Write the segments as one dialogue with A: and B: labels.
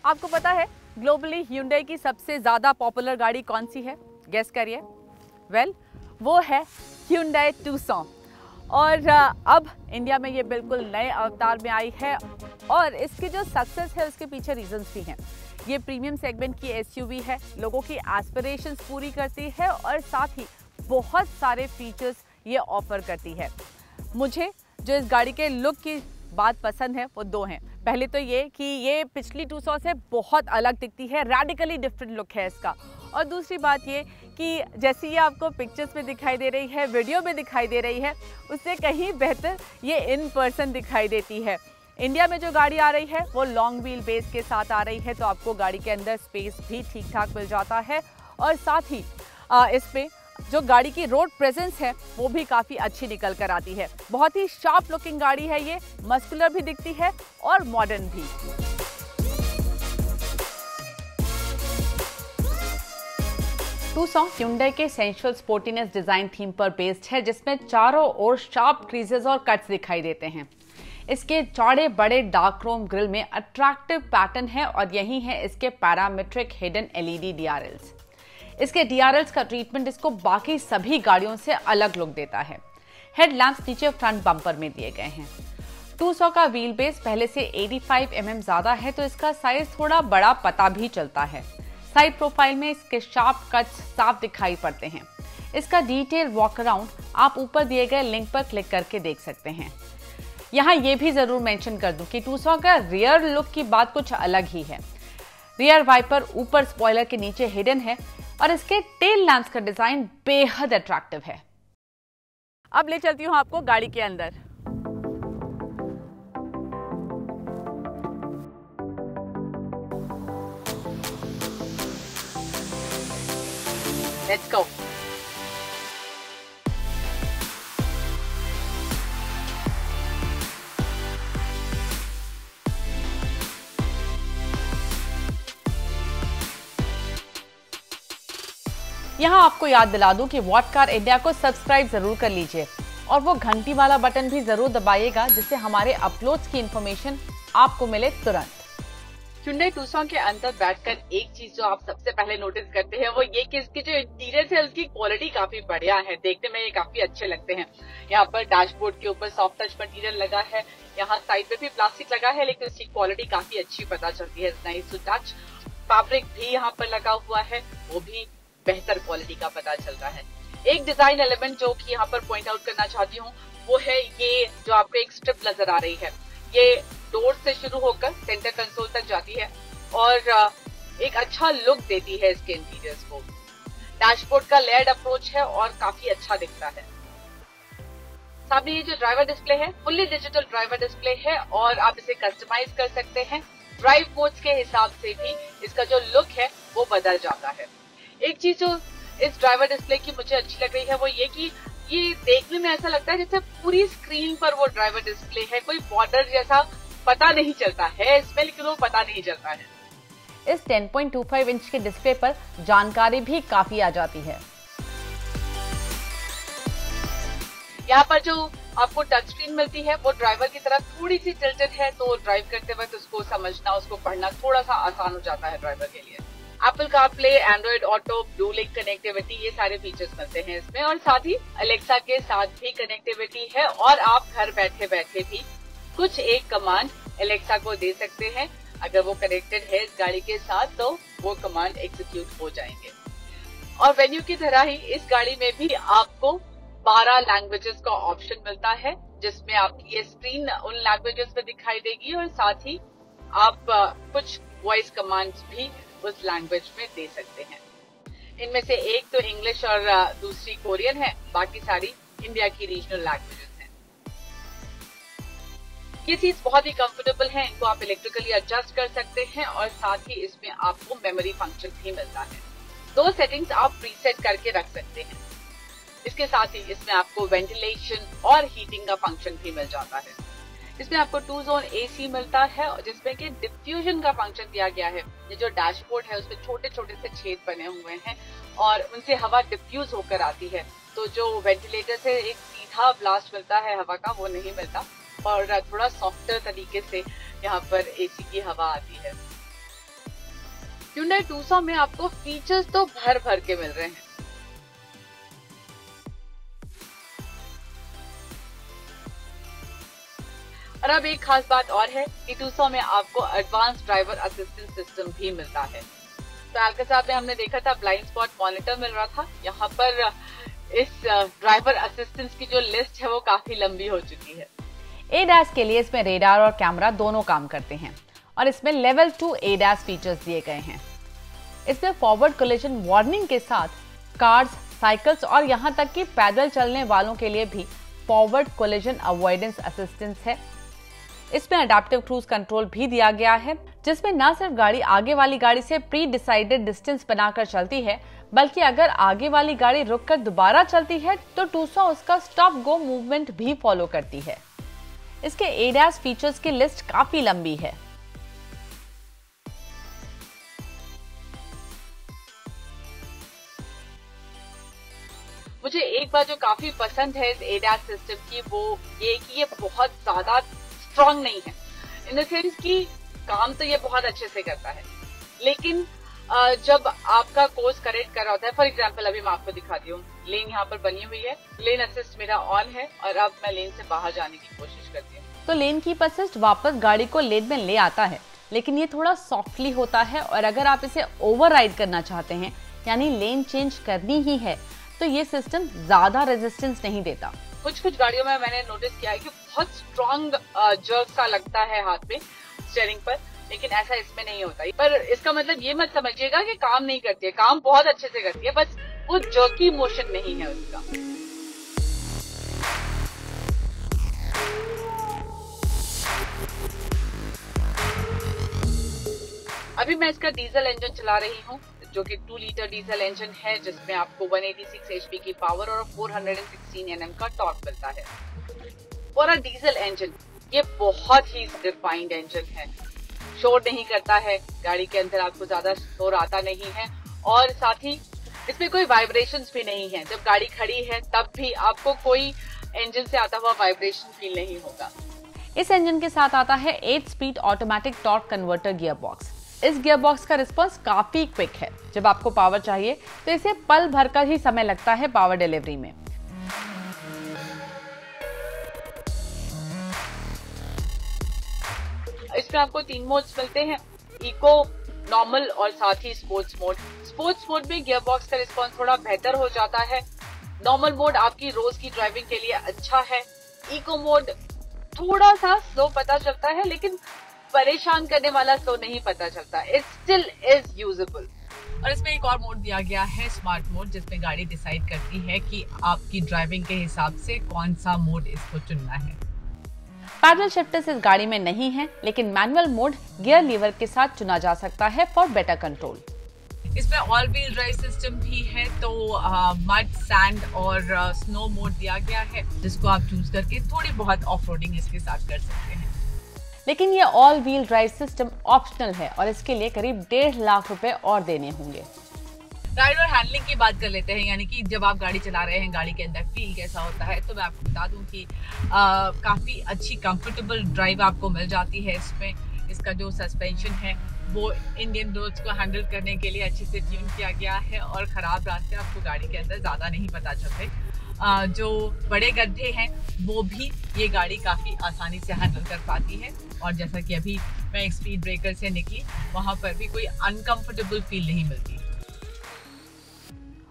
A: आपको पता है ग्लोबली Hyundai की सबसे ज़्यादा पॉपुलर गाड़ी कौन सी है? गेस करिए। वो है Hyundai Tucson। और अब इंडिया में ये बिल्कुल नए अवतार में आई है और इसकी जो सक्सेस है उसके पीछे रीजंस भी हैं। ये प्रीमियम सेगमेंट की SUV है, लोगों की एस्पिरेशंस पूरी करती है और साथ ही बहुत सारे फीचर्स ये ऑफर करती है। मुझे जो इस गाड़ी के लुक की बात पसंद है वो दो हैं। पहले तो ये कि ये पिछली 200 से बहुत अलग दिखती है, रेडिकली डिफरेंट लुक है इसका। और दूसरी बात ये कि जैसे ये आपको पिक्चर्स में दिखाई दे रही है, वीडियो में दिखाई दे रही है, उससे कहीं बेहतर ये इन पर्सन दिखाई देती है। इंडिया में जो गाड़ी आ रही है वो लॉन्ग व्हील बेस के साथ आ रही है, तो आपको गाड़ी के अंदर स्पेस भी ठीक ठाक मिल जाता है और साथ ही इसमें जो गाड़ी की रोड प्रेजेंस है वो भी काफ़ी अच्छी निकल कर आती है। बहुत ही शार्प लुकिंग गाड़ी है ये, मस्कुलर भी दिखती है और मॉडर्न भी। Tucson Hyundai के सेंशुअल स्पोर्टीनेस डिजाइन थीम पर बेस्ड है, जिसमें चारों ओर शार्प क्रीजेस और कट्स दिखाई देते हैं। इसके चौड़े बड़े डार्क क्रोम ग्रिल में अट्रैक्टिव पैटर्न है और यही है इसके पैरामेट्रिक हिडन LED DRLs। इसके DRLs का ट्रीटमेंट इसको बाकी सभी गाड़ियों से अलग लुक देता है। हेडलैम्प्स नीचे फ्रंट बम्पर में दिए गए हैं। 200 का व्हील बेस पहले से 85 mm ज्यादा है, तो इसका साइज थोड़ा बड़ा पता भी चलता है। साइड प्रोफाइल में इसके शार्प कट्स साफ दिखाई पड़ते हैं। इसका डिटेल वॉक अराउंड आप ऊपर दिए गए लिंक पर क्लिक करके देख सकते हैं। यहाँ ये भी जरूर मेंशन कर दूं कि 200 का रियर लुक की बात कुछ अलग ही है। रियर वाइपर ऊपर स्पॉइलर के नीचे हिडन है और इसके टेल लैंप्स का डिजाइन बेहद अट्रैक्टिव है। अब ले चलती हूँ आपको गाड़ी के अंदर। Let's go. यहाँ आपको याद दिला दूं कि व्हाट कार इंडिया को सब्सक्राइब जरूर कर लीजिए और वो घंटी वाला बटन भी जरूर दबाइएगा, जिससे हमारे अपलोड्स की इंफॉर्मेशन आपको मिले तुरंत। Hyundai Tucson के अंदर बैठकर एक चीज जो आप सबसे पहले नोटिस करते हैं वो ये कि इसके जो इंटीरियर है उसकी क्वालिटी काफी बढ़िया है। देखने में ये काफी अच्छे लगते हैं। यहाँ पर डैशबोर्ड के ऊपर सॉफ्ट टच मटेरियल लगा है, यहाँ साइड में भी प्लास्टिक लगा है, लेकिन इसकी क्वालिटी काफी अच्छी पता चलती है। Nice to touch. फैब्रिक भी यहाँ पर लगा हुआ है, वो भी बेहतर क्वालिटी का पता चलता है। एक डिजाइन एलिमेंट जो कि यहाँ पर पॉइंट आउट करना चाहती हूँ वो है ये जो आपको एक स्ट्रिप नजर आ रही है। ये डोर से शुरू होकर सेंटर कंसोल तक जाती है और एक अच्छा लुक देती है इसके इंटीरियर्स को। डैशबोर्ड का लेयर्ड अप्रोच है और काफी अच्छा दिखता है। सामने ये जो ड्राइवर डिस्प्ले है फुल्ली डिजिटल ड्राइवर डिस्प्ले है और आप इसे कस्टमाइज कर सकते हैं। ड्राइव मोड्स के हिसाब से भी इसका जो लुक है वो बदल जाता है। एक चीज जो इस ड्राइवर डिस्प्ले की मुझे अच्छी लग रही है वो ये कि ये देखने में ऐसा लगता है जैसे पूरी स्क्रीन पर वो ड्राइवर डिस्प्ले है, कोई बॉर्डर जैसा पता नहीं चलता है इसमें, लेकिन वो पता नहीं चलता है। इस 10.25 इंच के डिस्प्ले पर जानकारी भी काफी आ जाती है। यहाँ पर जो आपको टच स्क्रीन मिलती है वो ड्राइवर की तरफ थोड़ी सी टिल्टेड है, तो ड्राइव करते वक्त उसको समझना, उसको पढ़ना थोड़ा सा आसान हो जाता है ड्राइवर के लिए। Apple CarPlay, Android auto, blue link connectivity, ये सारे फीचर्स मिलते हैं इसमें और साथ ही अलेक्सा के साथ भी कनेक्टिविटी है और आप घर बैठे बैठे भी कुछ एक कमांड अलेक्सा को दे सकते हैं। अगर वो कनेक्टेड है इस गाड़ी के साथ तो वो कमांड एग्जीक्यूट हो जाएंगे। और वेन्यू की तरह ही इस गाड़ी में भी आपको 12 लैंग्वेजेस का ऑप्शन मिलता है, जिसमें आपकी ये स्क्रीन उन लैंग्वेजेस में दिखाई देगी और साथ ही आप कुछ वॉइस कमांड्स भी उस लैंग्वेज में दे सकते हैं। इनमें से एक तो इंग्लिश और दूसरी कोरियन है, बाकी सारी इंडिया की रीजनल लैंग्वेजेस हैं। ये सीट्स बहुत ही कंफर्टेबल हैं, इनको आप इलेक्ट्रिकली एडजस्ट कर सकते हैं और साथ ही इसमें आपको मेमोरी फंक्शन भी मिलता है। 2 सेटिंग्स आप प्रीसेट करके रख सकते हैं। इसके साथ ही इसमें आपको वेंटिलेशन और हीटिंग का फंक्शन भी मिल जाता है। इसमें आपको 2 जोन AC मिलता है जिसमें कि डिफ्यूजन का फंक्शन दिया गया है। ये जो डैशबोर्ड है उसमें छोटे छोटे से छेद बने हुए हैं और उनसे हवा डिफ्यूज होकर आती है, तो जो वेंटिलेटर से एक सीधा ब्लास्ट मिलता है हवा का वो नहीं मिलता और थोड़ा सॉफ्टर तरीके से यहाँ पर AC की हवा आती है। Hyundai Tucson में आपको फीचर्स तो भर भर के मिल रहे हैं। और अब एक खास बात और है कि Tucson में आपको एडवांस ड्राइवर असिस्टेंस सिस्टम भी मिलता है। तो अल्काज़ार में हमने देखा था ब्लाइंड स्पॉट मॉनिटर मिल रहा था, यहाँ पर इस ड्राइवर असिस्टेंस की जो लिस्ट है वो काफी लंबी हो चुकी है। ADAS के लिए इसमें रेडार और कैमरा दोनों काम करते हैं और इसमें लेवल 2 ADAS फीचर्स दिए गए हैं। इसमें फॉरवर्ड कोलिजन वार्निंग के साथ कार्स, साइकिल्स और यहां तक कि पैदल चलने वालों के लिए भी फॉरवर्ड कोलिजन अवॉइडेंस असिस्टेंस है। इसमें अडैप्टिव क्रूज कंट्रोल भी दिया गया है, जिसमें न सिर्फ गाड़ी आगे वाली गाड़ी से प्री डिसाइडेड डिस्टेंस बनाकर चलती है, बल्कि अगर आगे वाली गाड़ी रुककर दोबारा चलती है तो Tucson उसका स्टॉप गो मूवमेंट भी फॉलो करती है। इसके ADAS फीचर्स की लिस्ट काफी लंबी है। मुझे एक बात जो काफी पसंद है इस ADAS सिस्टम की वो ये कि ये बहुत ज्यादा स्ट्रांग नहीं है, इन द सेंस कि काम तो ये बहुत अच्छे से करता है, लेकिन जब आपका कोर्स करेक्ट कर रहा होता है, फॉर एग्जाम्पल अभी मैं आपको दिखाती हूँ, लेन यहाँ पर बनी हुई है, लेन असिस्ट मेरा ऑन है और अब मैं लेन से बाहर जाने की कोशिश करती हूँ तो लेन कीप असिस्ट वापस गाड़ी को लेन में ले आता है, लेकिन ये थोड़ा सॉफ्टली होता है और अगर आप इसे ओवरराइड करना चाहते हैं यानी लेन चेंज करनी ही है तो ये सिस्टम ज्यादा रेजिस्टेंस नहीं देता। कुछ गाड़ियों में मैंने नोटिस किया है कि बहुत स्ट्रॉन्ग जर्क सा लगता है हाथ में स्टीयरिंग पर, लेकिन ऐसा इसमें नहीं होता। पर इसका मतलब ये मत समझिएगा कि काम नहीं करती है, काम बहुत अच्छे से करती है, बस वो जर्की मोशन नहीं है उसका। अभी मैं इसका डीजल इंजन चला रही हूँ जो कि 2 लीटर डीजल इंजन है, जिसमें आपको 186 HP की पावर और 416 Nm का टॉर्क मिलता है। और अ डीजल इंजन ये बहुत ही रिफाइंड इंजन है, शोर नहीं करता है, गाड़ी के अंदर आपको ज्यादा शोर आता नहीं है और साथ ही इसमें कोई वाइब्रेशंस भी नहीं है। जब गाड़ी खड़ी है तब भी आपको कोई इंजन से आता हुआ वाइब्रेशन फील नहीं होगा। इस इंजन के साथ आता है 8 speed automatic torque converter gear box. इस गियर बॉक्स का रिस्पॉन्स काफी क्विक है। जब आपको पावर चाहिए तो इसे पल भर का ही समय लगता है पावर डिलीवरी में। इसमें आपको 3 मोड्स मिलते हैं, इको, नॉर्मल और साथ ही स्पोर्ट्स मोड। स्पोर्ट्स मोड में गियर बॉक्स का रिस्पॉन्स थोड़ा बेहतर हो जाता है। नॉर्मल मोड आपकी रोज की ड्राइविंग के लिए अच्छा है। इको मोड थोड़ा सा स्लो पता चलता है, लेकिन परेशान करने वाला स्लो नहीं पता चलता। It still is usable. और इसमें एक और मोड दिया गया है, स्मार्ट मोड, जिसमें गाड़ी डिसाइड करती है कि आपकी ड्राइविंग के हिसाब से कौन सा मोड इसको चुनना है। पैडल शिफ्टर्स इस गाड़ी में नहीं है, लेकिन मैनुअल मोड गियर लीवर के साथ चुना जा सकता है फॉर बेटर कंट्रोल। इसमें ऑल व्हील ड्राइव सिस्टम भी है, तो मड, सैंड और स्नो मोड दिया गया है, जिसको आप चूज करके थोड़ी बहुत ऑफ रोडिंग इसके साथ कर सकते हैं। लेकिन ये all wheel drive system optional है और इसके लिए करीब 1.5 लाख रुपए और देने होंगे। राइड और हैंडलिंग की बात कर लेते हैं, यानी कि जब आप गाड़ी चला रहे हैं गाड़ी के अंदर फील कैसा होता है, तो मैं आपको बता दूं कि काफ़ी अच्छी कंफर्टेबल ड्राइव आपको मिल जाती है। इसमें इसका जो सस्पेंशन है वो इंडियन रोड्स को हैंडल करने के लिए अच्छे से ट्यून किया गया है और ख़राब रास्ते आपको गाड़ी के अंदर ज़्यादा नहीं पता चलते। जो बड़े गड्ढे हैं वो भी ये गाड़ी काफ़ी आसानी से हैंडल कर पाती है और जैसा कि अभी मैं एक स्पीड ब्रेकर से निकली, वहाँ पर भी कोई अनकंफर्टेबल फील नहीं मिलती।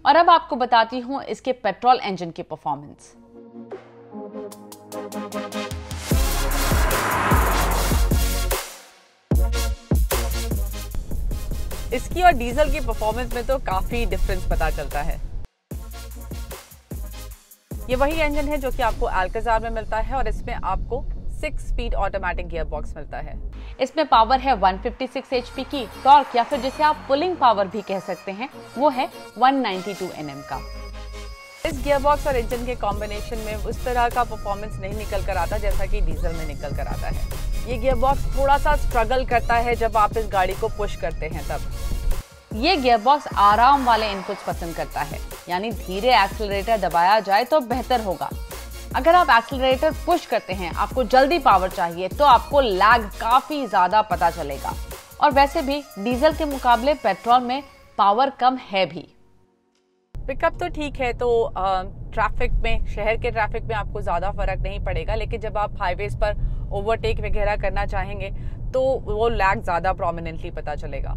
A: और अब आपको बताती हूँ इसके पेट्रोल इंजन की परफॉर्मेंस। इसकी और डीजल की परफॉर्मेंस में तो काफी डिफरेंस पता चलता है। ये वही इंजन है जो कि आपको अल्काज़ार में मिलता है और इसमें आपको 6 स्पीड ऑटोमेटिक गियर बॉक्स मिलता है। इसमें पावर है 156 HP की, टॉर्क या फिर जिसे आप पुलिंग पावर भी कह सकते हैं वो है 192 Nm का। इस गियर बॉक्स और इंजन के कॉम्बिनेशन में उस तरह का परफॉर्मेंस नहीं निकल कर आता जैसा कि डीजल में निकल कर आता है। ये गियर बॉक्स थोड़ा सा स्ट्रगल करता है जब आप इस गाड़ी को पुश करते हैं तब। ये गियर बॉक्स आराम वाले इनपुट्स पसंद करता है, यानी धीरे एक्सेलरेटर दबाया जाए तो बेहतर होगा। अगर आप एक्सेलरेटर पुश करते हैं, आपको जल्दी पावर चाहिए, तो आपको लैग काफी ज्यादा पता चलेगा और वैसे भी डीजल के मुकाबले पेट्रोल में पावर कम है भी। पिकअप तो ठीक है, तो ट्रैफिक में, शहर के ट्रैफिक में आपको ज़्यादा फर्क नहीं पड़ेगा, लेकिन जब आप हाईवेज पर ओवरटेक वगैरह करना चाहेंगे तो वो लैग ज़्यादा प्रोमिनेंटली पता चलेगा।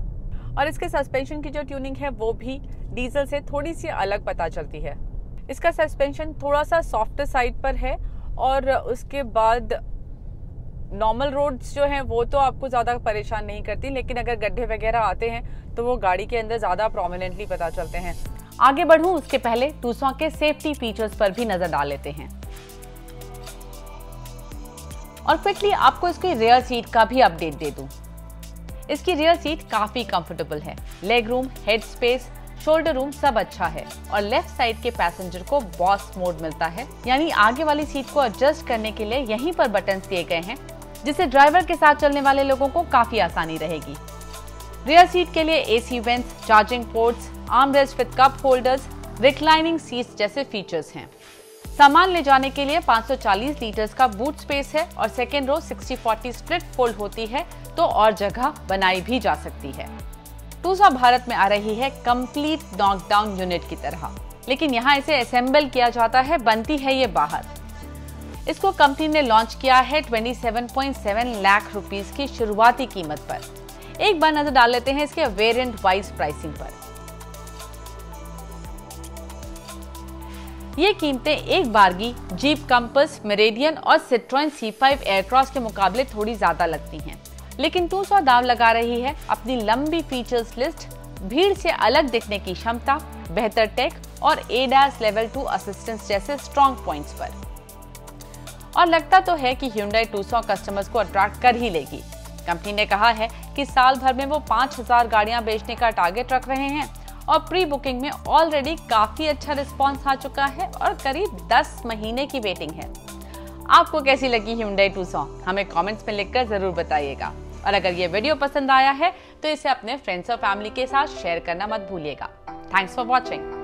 A: और इसके सस्पेंशन की जो ट्यूनिंग है वो भी डीजल से थोड़ी सी अलग पता चलती है। इसका सस्पेंशन थोड़ा सा सॉफ्ट साइड पर है और उसके बाद नॉर्मल रोड्स जो हैं वो तो आपको ज़्यादा परेशान नहीं करती, लेकिन अगर गड्ढे वगैरह आते हैं तो वो गाड़ी के अंदर ज़्यादा प्रोमिनेंटली पता चलते हैं। आगे बढ़ूं उसके पहले टूसॉन के सेफ्टी फीचर्स पर भी नजर डाल लेते हैं और क्विकली आपको इसकी रियर सीट का भी अपडेट दे दूं। इसकी रियर सीट काफी कंफर्टेबल है। Leg room, head space, shoulder room सब अच्छा है और लेफ्ट साइड के पैसेंजर को बॉस मोड मिलता है, यानी आगे वाली सीट को एडजस्ट करने के लिए यहीं पर बटन्स दिए गए हैं, जिससे ड्राइवर के साथ चलने वाले लोगों को काफी आसानी रहेगी। रियर सीट के लिए AC vents, charging ports, arm rest with cup holders, reclining seats जैसे फीचर्स हैं। सामान ले जाने के लिए 540 लीटर्स का बूट स्पेस है और सेकेंड रो 60-40 स्प्लिट फोल्ड होती है, तो और जगह बनाई भी जा सकती है। टूसॉन भारत में आ रही है कंप्लीट नॉकडाउन यूनिट की तरह, लेकिन यहाँ इसे असेंबल किया जाता है, बनती है ये बाहर। इसको कंपनी ने लॉन्च किया है 27.7 लाख रुपीस की शुरुआती कीमत पर। एक बार नजर डाल लेते हैं इसके वेरिएंट वाइज प्राइसिंग पर। ये कीमतें एक बारगी जीप कंपस, मेरिडियन और सिट्रोएन C5 एयरक्रॉस के मुकाबले थोड़ी ज्यादा लगती हैं, लेकिन टूसॉन दाव लगा रही है अपनी लंबी फीचर्स लिस्ट, भीड़ से अलग दिखने की क्षमता, बेहतर टेक और ADAS लेवल 2 असिस्टेंस जैसे स्ट्रॉन्ग पॉइंट्स पर। और लगता तो है कि Hyundai टूसॉन कस्टमर्स को अट्रैक्ट कर ही लेगी। कंपनी ने कहा है कि साल भर में वो 5000 गाड़ियां बेचने का टारगेट रख रहे हैं और प्री बुकिंग में ऑलरेडी काफी अच्छा रिस्पांस आ चुका है और करीब 10 महीने की वेटिंग है। आपको कैसी लगी Hyundai टूसॉन? हमें कमेंट्स में लिखकर जरूर बताइएगा और अगर ये वीडियो पसंद आया है तो इसे अपने फ्रेंड्स और फैमिली के साथ शेयर करना मत भूलिएगा। Thanks for watching.